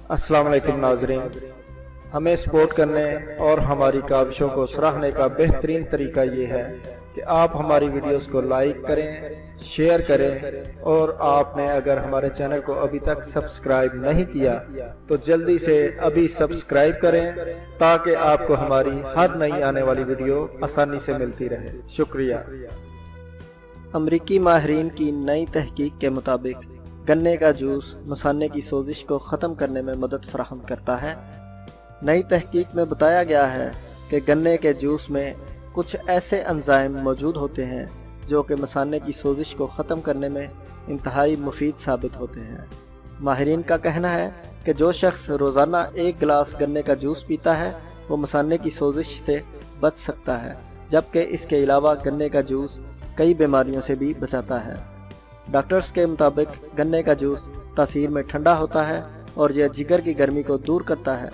अस्सलाम वालेकुम नाज़रीन, हमें सपोर्ट करने और हमारी काविशों को सराहने का बेहतरीन तरीका ये है कि आप हमारी वीडियोस को लाइक करें, शेयर करें और आपने अगर हमारे चैनल को अभी तक सब्सक्राइब नहीं किया तो जल्दी से अभी सब्सक्राइब करें ताकि आपको हमारी हर नई आने वाली वीडियो आसानी से मिलती रहे। शुक्रिया। अमरीकी माहिरीन की नई तहकीक के मुताबिक गन्ने का जूस मसाने की सोजिश को ख़त्म करने में मदद फराहम करता है। नई तहकीक में बताया गया है कि गन्ने के जूस में कुछ ऐसे एंजाइम मौजूद होते हैं जो कि मसाने की सोजिश को ख़त्म करने में इंतहाई मुफीद साबित होते हैं। माहिरीन का कहना है कि जो शख्स रोज़ाना 1 गिलास गन्ने का जूस पीता है वो मसाने की सोजिश से बच सकता है, जबकि इसके अलावा गन्ने का जूस कई बीमारियों से भी बचाता है। डॉक्टर्स के मुताबिक गन्ने का जूस तासीर में ठंडा होता है और यह जिगर की गर्मी को दूर करता है।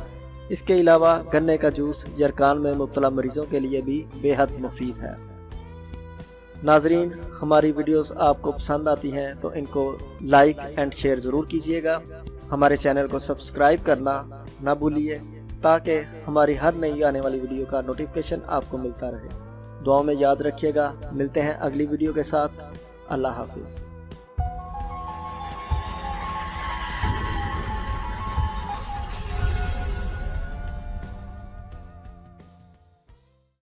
इसके अलावा गन्ने का जूस यरकान में मुब्तला मरीजों के लिए भी बेहद मुफीद है। नाजरीन, हमारी वीडियोस आपको पसंद आती हैं तो इनको लाइक एंड शेयर ज़रूर कीजिएगा। हमारे चैनल को सब्सक्राइब करना ना भूलिए ताकि हमारी हर नई आने वाली वीडियो का नोटिफिकेशन आपको मिलता रहे। दुआओं में याद रखिएगा। मिलते हैं अगली वीडियो के साथ। अल्लाह हाफिज़।